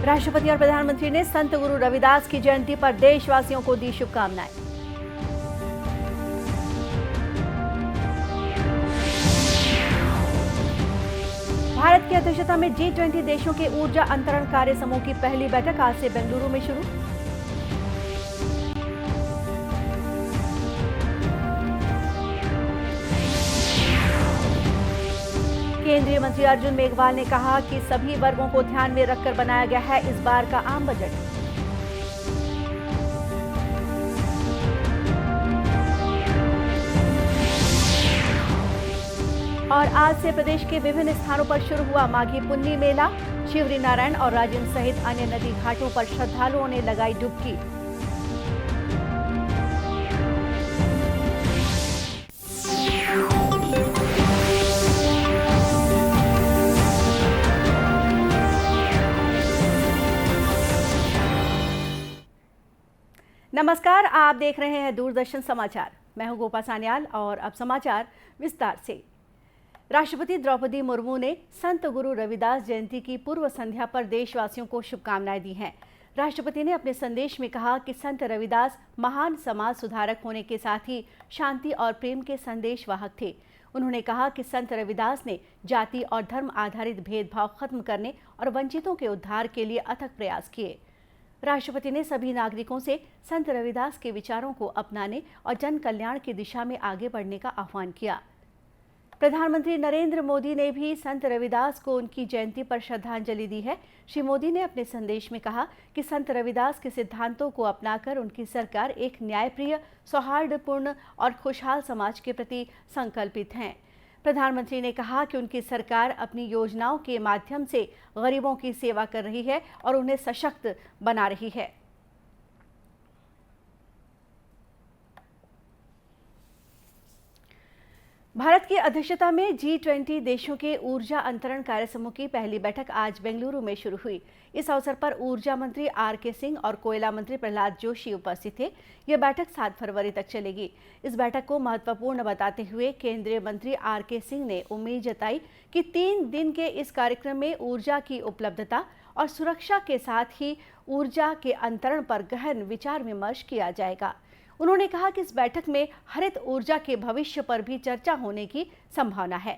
राष्ट्रपति और प्रधानमंत्री ने संत गुरु रविदास की जयंती पर देशवासियों को दी शुभकामनाएं। भारत की अध्यक्षता में G20 देशों के ऊर्जा अंतरण कार्य समूह की पहली बैठक आज से बेंगलुरु में शुरू। केंद्रीय मंत्री अर्जुन मेघवाल ने कहा कि सभी वर्गों को ध्यान में रखकर बनाया गया है इस बार का आम बजट। और आज से प्रदेश के विभिन्न स्थानों पर शुरू हुआ माघी पुन्नी मेला। शिवरी नारायण और राजिम सहित अन्य नदी घाटों पर श्रद्धालुओं ने लगाई डुबकी। नमस्कार, आप देख रहे हैं दूरदर्शन समाचार। मैं हूं गोपा सान्याल और अब समाचार विस्तार से। राष्ट्रपति द्रौपदी मुर्मू ने संत गुरु रविदास जयंती की पूर्व संध्या पर देशवासियों को शुभकामनाएं दी हैं। राष्ट्रपति ने अपने संदेश में कहा कि संत रविदास महान समाज सुधारक होने के साथ ही शांति और प्रेम के संदेश वाहक थे। उन्होंने कहा कि संत रविदास ने जाति और धर्म आधारित भेदभाव खत्म करने और वंचितों के उद्धार के लिए अथक प्रयास किए। राष्ट्रपति ने सभी नागरिकों से संत रविदास के विचारों को अपनाने और जन कल्याण की दिशा में आगे बढ़ने का आह्वान किया। प्रधानमंत्री नरेंद्र मोदी ने भी संत रविदास को उनकी जयंती पर श्रद्धांजलि दी है। श्री मोदी ने अपने संदेश में कहा कि संत रविदास के सिद्धांतों को अपनाकर उनकी सरकार एक न्यायप्रिय, सौहार्दपूर्ण और खुशहाल समाज के प्रति संकल्पित है। प्रधानमंत्री ने कहा कि उनकी सरकार अपनी योजनाओं के माध्यम से गरीबों की सेवा कर रही है और उन्हें सशक्त बना रही है। भारत की अध्यक्षता में G20 देशों के ऊर्जा अंतरण कार्य समूह की पहली बैठक आज बेंगलुरु में शुरू हुई। इस अवसर पर ऊर्जा मंत्री R.K. सिंह और कोयला मंत्री प्रहलाद जोशी उपस्थित थे। यह बैठक 7 फरवरी तक चलेगी। इस बैठक को महत्वपूर्ण बताते हुए केंद्रीय मंत्री R.K. सिंह ने उम्मीद जताई कि 3 दिन के इस कार्यक्रम में ऊर्जा की उपलब्धता और सुरक्षा के साथ ही ऊर्जा के अंतरण पर गहन विचार विमर्श किया जाएगा। उन्होंने कहा कि इस बैठक में हरित ऊर्जा के भविष्य पर भी चर्चा होने की संभावना है।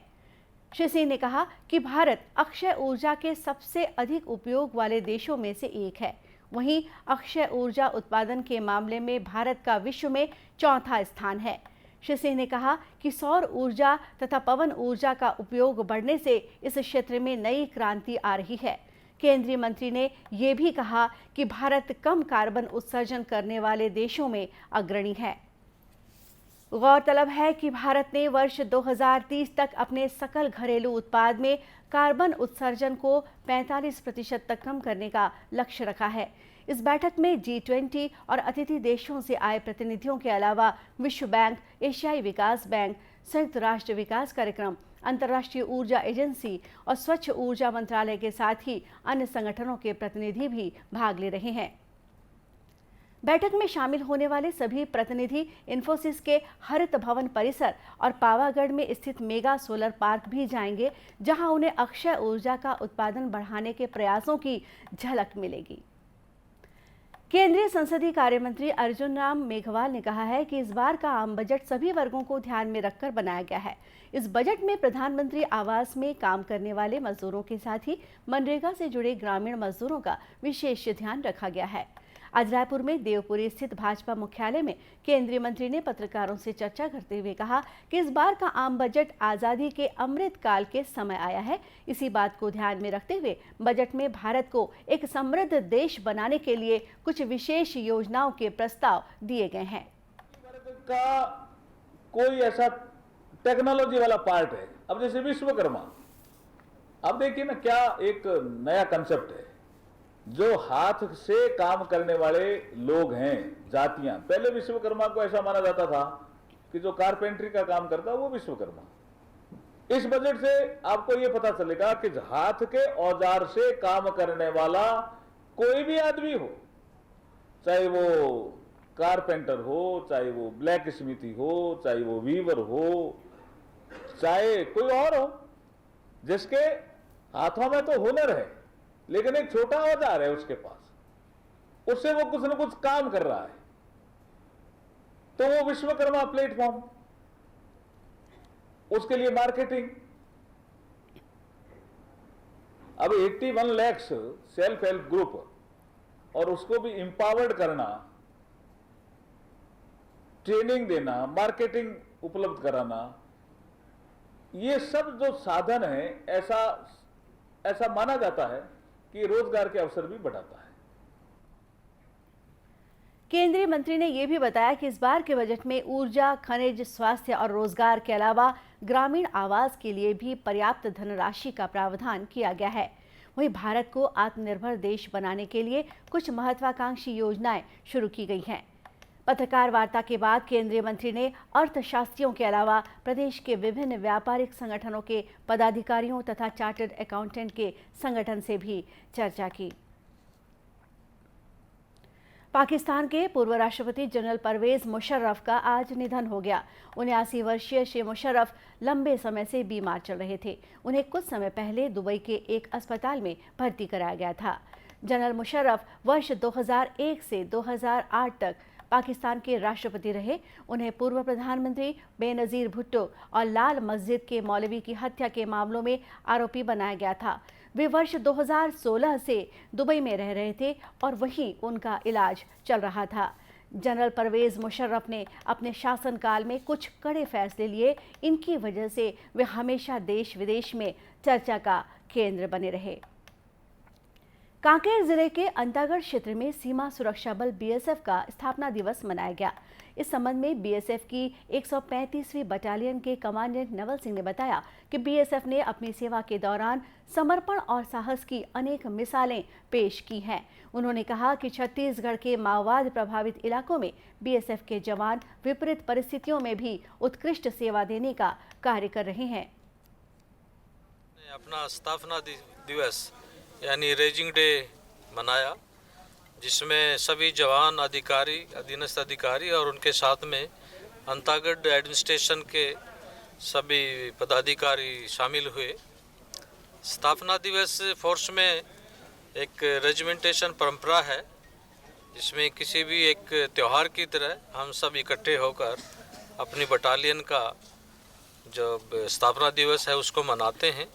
श्री सिंह ने कहा कि भारत अक्षय ऊर्जा के सबसे अधिक उपयोग वाले देशों में से एक है। वहीं अक्षय ऊर्जा उत्पादन के मामले में भारत का विश्व में 4था स्थान है। श्री सिंह ने कहा कि सौर ऊर्जा तथा पवन ऊर्जा का उपयोग बढ़ने से इस क्षेत्र में नई क्रांति आ रही है। केंद्रीय मंत्री ने ये भी कहा कि भारत कम कार्बन उत्सर्जन करने वाले देशों में अग्रणी है। गौरतलब है कि भारत ने वर्ष 2030 तक अपने सकल घरेलू उत्पाद में कार्बन उत्सर्जन को 45% तक कम करने का लक्ष्य रखा है। इस बैठक में G20 और अतिथि देशों से आए प्रतिनिधियों के अलावा विश्व बैंक, एशियाई विकास बैंक, संयुक्त राष्ट्र विकास कार्यक्रम, अंतर्राष्ट्रीय ऊर्जा एजेंसी और स्वच्छ ऊर्जा मंत्रालय के साथ ही अन्य संगठनों के प्रतिनिधि भी भाग ले रहे हैं। बैठक में शामिल होने वाले सभी प्रतिनिधि इन्फोसिस के हरित भवन परिसर और पावागढ़ में स्थित मेगा सोलर पार्क भी जाएंगे, जहां उन्हें अक्षय ऊर्जा का उत्पादन बढ़ाने के प्रयासों की झलक मिलेगी। केंद्रीय संसदीय कार्य मंत्री अर्जुन राम मेघवाल ने कहा है कि इस बार का आम बजट सभी वर्गों को ध्यान में रखकर बनाया गया है। इस बजट में प्रधानमंत्री आवास में काम करने वाले मजदूरों के साथ ही मनरेगा से जुड़े ग्रामीण मजदूरों का विशेष ध्यान रखा गया है। आज रायपुर में देवपुरी स्थित भाजपा मुख्यालय में केंद्रीय मंत्री ने पत्रकारों से चर्चा करते हुए कहा कि इस बार का आम बजट आजादी के अमृत काल के समय आया है। इसी बात को ध्यान में रखते हुए बजट में भारत को एक समृद्ध देश बनाने के लिए कुछ विशेष योजनाओं के प्रस्ताव दिए गए हैं। का कोई ऐसा टेक्नोलॉजी वाला पार्ट है। अब जैसे विश्वकर्मा, अब देखिए ना क्या एक नया कंसेप्ट है। जो हाथ से काम करने वाले लोग हैं, जातियां, पहले विश्वकर्मा को ऐसा माना जाता था कि जो कारपेंट्री का काम करता है वो विश्वकर्मा। इस बजट से आपको ये पता चलेगा कि हाथ के औजार से काम करने वाला कोई भी आदमी हो, चाहे वो कारपेंटर हो, चाहे वो ब्लैक स्मिथी हो, चाहे वो वीवर हो, चाहे कोई और हो, जिसके हाथों में तो हुनर है, लेकिन एक छोटा औजार है उसके पास, उससे वो कुछ न कुछ काम कर रहा है, तो वो विश्वकर्मा प्लेटफॉर्म, उसके लिए मार्केटिंग। अब 81 लाख सेल्फ हेल्प ग्रुप और उसको भी एम्पावर्ड करना, ट्रेनिंग देना, मार्केटिंग उपलब्ध कराना, ये सब जो साधन है, ऐसा माना जाता है कि रोजगार के अवसर भी बढ़ाता है। केंद्रीय मंत्री ने यह भी बताया कि इस बार के बजट में ऊर्जा, खनिज, स्वास्थ्य और रोजगार के अलावा ग्रामीण आवास के लिए भी पर्याप्त धनराशि का प्रावधान किया गया है। वहीं भारत को आत्मनिर्भर देश बनाने के लिए कुछ महत्वाकांक्षी योजनाएं शुरू की गई हैं। पत्रकार वार्ता के बाद केंद्रीय मंत्री ने अर्थशास्त्रियों के अलावा प्रदेश के विभिन्न व्यापारिक संगठनों के पदाधिकारियों तथा चार्टर्ड अकाउंटेंट के संगठन से भी चर्चा की। पाकिस्तान के पूर्व राष्ट्रपति जनरल परवेज मुशर्रफ का आज निधन हो गया। 79 वर्षीय श्री मुशर्रफ लंबे समय से बीमार चल रहे थे। उन्हें कुछ समय पहले दुबई के एक अस्पताल में भर्ती कराया गया था। जनरल मुशर्रफ वर्ष 2001 से 2008 तक पाकिस्तान के राष्ट्रपति रहे। उन्हें पूर्व प्रधानमंत्री बेनजीर भुट्टो और लाल मस्जिद के मौलवी की हत्या के मामलों में आरोपी बनाया गया था। वे वर्ष 2016 से दुबई में रह रहे थे और वहीं उनका इलाज चल रहा था। जनरल परवेज मुशर्रफ ने अपने शासनकाल में कुछ कड़े फैसले लिए। इनकी वजह से वे हमेशा देश विदेश में चर्चा का केंद्र बने रहे। कांकेर जिले के अंतागढ़ क्षेत्र में सीमा सुरक्षा बल बीएसएफ का स्थापना दिवस मनाया गया। इस संबंध में बीएसएफ की 135वीं बटालियन के कमांडेंट नवल सिंह ने बताया कि बीएसएफ ने अपनी सेवा के दौरान समर्पण और साहस की अनेक मिसालें पेश की हैं। उन्होंने कहा कि छत्तीसगढ़ के माओवाद प्रभावित इलाकों में बीएसएफ के जवान विपरीत परिस्थितियों में भी उत्कृष्ट सेवा देने का कार्य कर रहे हैं। अपना स्थापना दिवस यानी रेजिंग डे मनाया, जिसमें सभी जवान, अधिकारी, अधीनस्थ अधिकारी और उनके साथ में अंतागढ़ एडमिनिस्ट्रेशन के सभी पदाधिकारी शामिल हुए। स्थापना दिवस फोर्स में एक रेजिमेंटेशन परंपरा है, जिसमें किसी भी एक त्यौहार की तरह हम सब इकट्ठे होकर अपनी बटालियन का जो स्थापना दिवस है उसको मनाते हैं।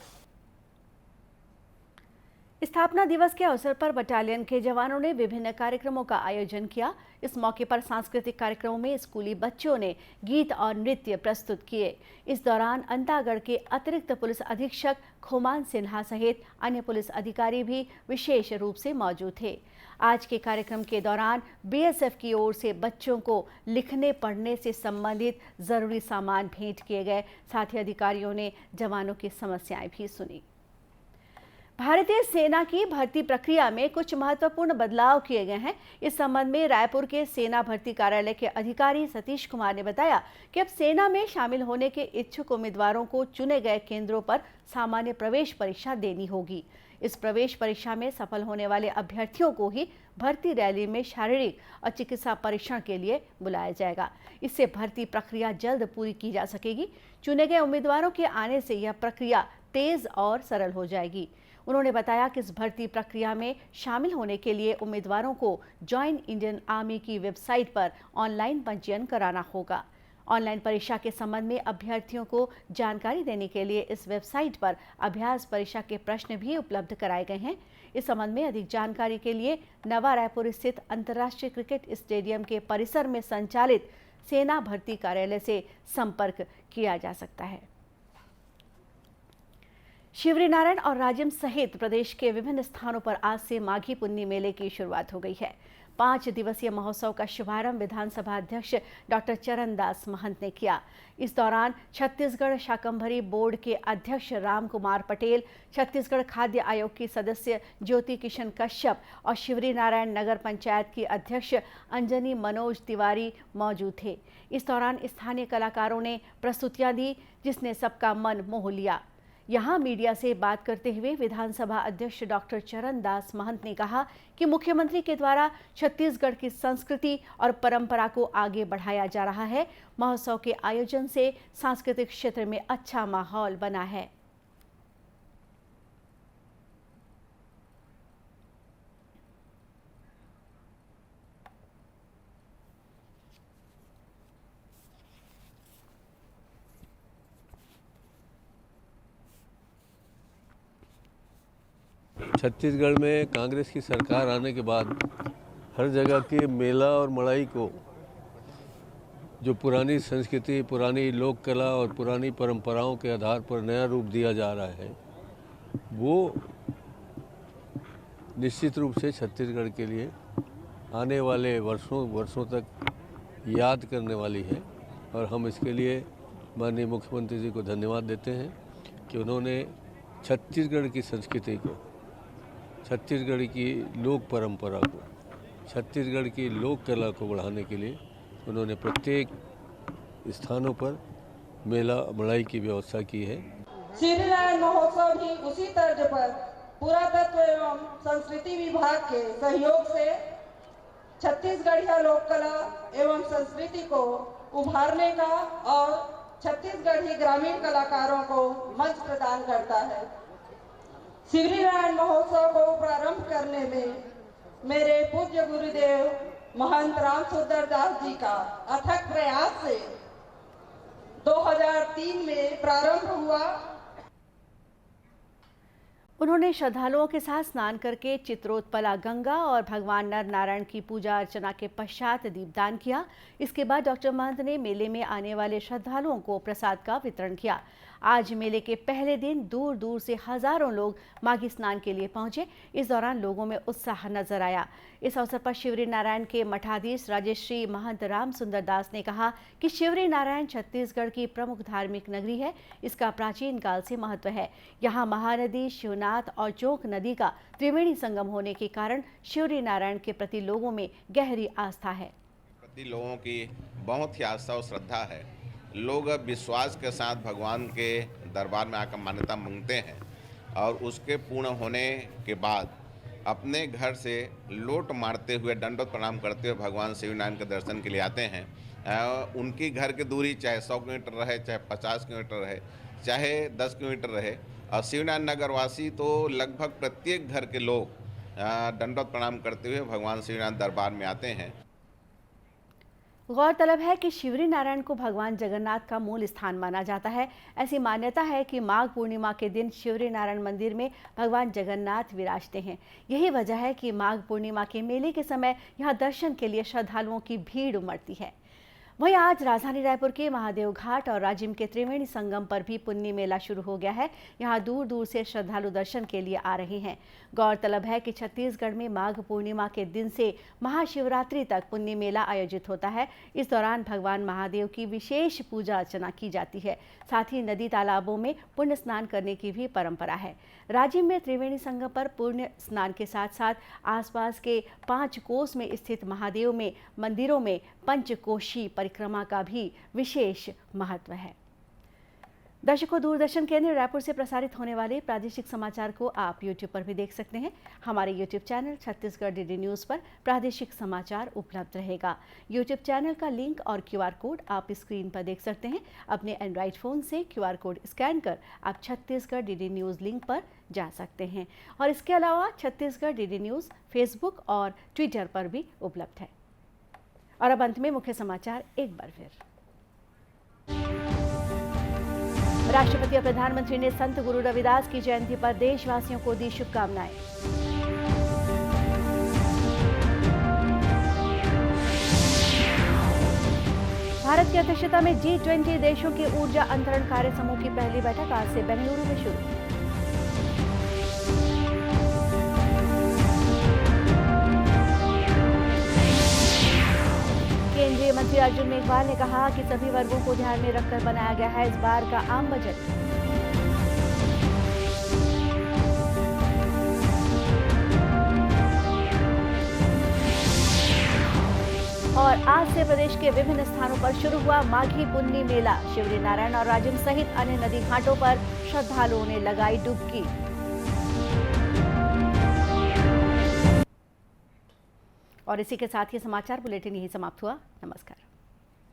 स्थापना दिवस के अवसर पर बटालियन के जवानों ने विभिन्न कार्यक्रमों का आयोजन किया। इस मौके पर सांस्कृतिक कार्यक्रमों में स्कूली बच्चों ने गीत और नृत्य प्रस्तुत किए। इस दौरान अंतागढ़ के अतिरिक्त पुलिस अधीक्षक खोमान सिन्हा सहित अन्य पुलिस अधिकारी भी विशेष रूप से मौजूद थे। आज के कार्यक्रम के दौरान बीएसएफ की ओर से बच्चों को लिखने पढ़ने से संबंधित जरूरी सामान भेंट किए गए। साथ ही अधिकारियों ने जवानों की समस्याएं भी सुनी। भारतीय सेना की भर्ती प्रक्रिया में कुछ महत्वपूर्ण बदलाव किए गए हैं। इस संबंध में रायपुर के सेना भर्ती कार्यालय के अधिकारी सतीश कुमार ने बताया कि अब सेना में शामिल होने के इच्छुक उम्मीदवारों को चुने गए केंद्रों पर सामान्य प्रवेश परीक्षा देनी होगी। इस प्रवेश परीक्षा में सफल होने वाले अभ्यर्थियों को ही भर्ती रैली में शारीरिक और चिकित्सा परीक्षण के लिए बुलाया जाएगा। इससे भर्ती प्रक्रिया जल्द पूरी की जा सकेगी। चुने गए उम्मीदवारों के आने से यह प्रक्रिया तेज और सरल हो जाएगी। उन्होंने बताया कि इस भर्ती प्रक्रिया में शामिल होने के लिए उम्मीदवारों को जॉइन इंडियन आर्मी की वेबसाइट पर ऑनलाइन पंजीयन कराना होगा। ऑनलाइन परीक्षा के संबंध में अभ्यर्थियों को जानकारी देने के लिए इस वेबसाइट पर अभ्यास परीक्षा के प्रश्न भी उपलब्ध कराए गए हैं। इस संबंध में अधिक जानकारी के लिए नवा रायपुर स्थित अंतर्राष्ट्रीय क्रिकेट स्टेडियम के परिसर में संचालित सेना भर्ती कार्यालय से संपर्क किया जा सकता है। शिवरीनारायण और राजिम सहित प्रदेश के विभिन्न स्थानों पर आज से माघी पुन्नी मेले की शुरुआत हो गई है। 5 दिवसीय महोत्सव का शुभारंभ विधानसभा अध्यक्ष डॉक्टर चरणदास महंत ने किया। इस दौरान छत्तीसगढ़ शाकंभरी बोर्ड के अध्यक्ष राम कुमार पटेल, छत्तीसगढ़ खाद्य आयोग की सदस्य ज्योति किशन कश्यप और शिवरीनारायण नगर पंचायत की अध्यक्ष अंजनी मनोज तिवारी मौजूद थे। इस दौरान स्थानीय कलाकारों ने प्रस्तुतियां दी, जिसने सबका मन मोह लिया। यहां मीडिया से बात करते हुए विधानसभा अध्यक्ष डॉक्टर चरणदास महंत ने कहा कि मुख्यमंत्री के द्वारा छत्तीसगढ़ की संस्कृति और परंपरा को आगे बढ़ाया जा रहा है। महोत्सव के आयोजन से सांस्कृतिक क्षेत्र में अच्छा माहौल बना है। छत्तीसगढ़ में कांग्रेस की सरकार आने के बाद हर जगह के मेला और मड़ाई को जो पुरानी संस्कृति, पुरानी लोक कला और पुरानी परंपराओं के आधार पर नया रूप दिया जा रहा है, वो निश्चित रूप से छत्तीसगढ़ के लिए आने वाले वर्षों तक याद करने वाली है। और हम इसके लिए माननीय मुख्यमंत्री जी को धन्यवाद देते हैं कि उन्होंने छत्तीसगढ़ की संस्कृति को, छत्तीसगढ़ की लोक परंपरा को, छत्तीसगढ़ की लोक कला को बढ़ाने के लिए उन्होंने प्रत्येक स्थानों पर मेला मड़ाई की व्यवस्था की है। शिवरी नारायण महोत्सव भी उसी तर्ज पर पुरातत्व एवं संस्कृति विभाग के सहयोग से छत्तीसगढ़िया लोक कला एवं संस्कृति को उभारने का और छत्तीसगढ़ी ग्रामीण कलाकारों को मंच प्रदान करता है। शिवरी नारायण महोत्सव को प्रारंभ करने में मेरे पूज्य गुरुदेव महंत राम सुंदर दास जी का अथक प्रयास से 2003 में प्रारंभ हुआ। उन्होंने श्रद्धालुओं के साथ स्नान करके चित्रोत्पला गंगा और भगवान नर नारायण की पूजा अर्चना के पश्चात दीपदान किया। इसके बाद डॉक्टर महंत ने मेले में आने वाले श्रद्धालुओं को प्रसाद का वितरण किया। आज मेले के पहले दिन दूर दूर से हजारों लोग माघी स्नान के लिए पहुंचे। इस दौरान लोगों में उत्साह नजर आया। इस अवसर पर शिवरी नारायण के मठाधीश राजश्री महंत राम सुंदर दास ने कहा कि शिवरी नारायण छत्तीसगढ़ की प्रमुख धार्मिक नगरी है। इसका प्राचीन काल से महत्व है। यहाँ महानदी, शिवनाथ और चोक नदी का त्रिवेणी संगम होने के कारण शिवरी नारायण के प्रति लोगों में गहरी आस्था है। प्रति लोगों की बहुत ही आस्था और श्रद्धा है। लोग विश्वास के साथ भगवान के दरबार में आकर मान्यता मांगते हैं और उसके पूर्ण होने के बाद अपने घर से लोट मारते हुए, दंडवत प्रणाम करते हुए भगवान शिवनारायण के दर्शन के लिए आते हैं। उनकी घर की दूरी चाहे 100 किलोमीटर रहे, चाहे 50 किलोमीटर रहे, चाहे 10 किलोमीटर रहे, और शिवनारायण नगर वासी तो लगभग प्रत्येक घर के लोग दंडवत प्रणाम करते हुए भगवान शिवनारायण दरबार में आते हैं। गौरतलब है कि शिवरी नारायण को भगवान जगन्नाथ का मूल स्थान माना जाता है। ऐसी मान्यता है कि माघ पूर्णिमा के दिन शिवरी नारायण मंदिर में भगवान जगन्नाथ विराजते हैं। यही वजह है कि माघ पूर्णिमा के मेले के समय यहां दर्शन के लिए श्रद्धालुओं की भीड़ उमड़ती है। वहीं आज राजधानी रायपुर के महादेव घाट और राजिम के त्रिवेणी संगम पर भी पुन्नी मेला शुरू हो गया है। यहां दूर दूर से श्रद्धालु दर्शन के लिए आ रहे हैं। गौरतलब है कि छत्तीसगढ़ में माघ पूर्णिमा के दिन से महाशिवरात्रि तक पुन्नी मेला आयोजित होता है। इस दौरान भगवान महादेव की विशेष पूजा अर्चना की जाती है। साथ ही नदी तालाबों में पुण्य स्नान करने की भी परंपरा है। राजिम में त्रिवेणी संगम पर पुण्य स्नान के साथ साथ आसपास के 5 कोस में स्थित महादेव में मंदिरों में पंचकोशी परिक्रमा का भी विशेष महत्व है। दर्शकों, दूरदर्शन केंद्र रायपुर से प्रसारित होने वाले प्रादेशिक समाचार को आप YouTube पर भी देख सकते हैं। हमारे YouTube channel Chhattisgarh DD news पर प्रादेशिक समाचार उपलब्ध रहेगा। YouTube चैनल का लिंक और QR कोड आप स्क्रीन पर देख सकते हैं। अपने एंड्रॉइड फ़ोन से QR कोड स्कैन कर आप छत्तीसगढ़ DD न्यूज़ लिंक पर जा सकते हैं। और इसके अलावा छत्तीसगढ़ DD न्यूज़ फेसबुक और ट्विटर पर भी उपलब्ध है। और अब अंत में मुख्य समाचार एक बार फिर। राष्ट्रपति और प्रधानमंत्री ने संत गुरु रविदास की जयंती पर देशवासियों को दी शुभकामनाएं। भारत की अध्यक्षता में G20 देशों के ऊर्जा अंतरण कार्य समूह की पहली बैठक आज से बेंगलुरु में शुरू। केंद्रीय मंत्री अर्जुन मेघवाल ने कहा कि सभी वर्गों को ध्यान में रखकर बनाया गया है इस बार का आम बजट। और आज से प्रदेश के विभिन्न स्थानों पर शुरू हुआ माघी पुन्नी मेला। शिवरी नारायण और राजिम सहित अन्य नदी घाटों पर श्रद्धालुओं ने लगाई डुबकी। और इसी के साथ ही समाचार बुलेटिन यही समाप्त हुआ। नमस्कार।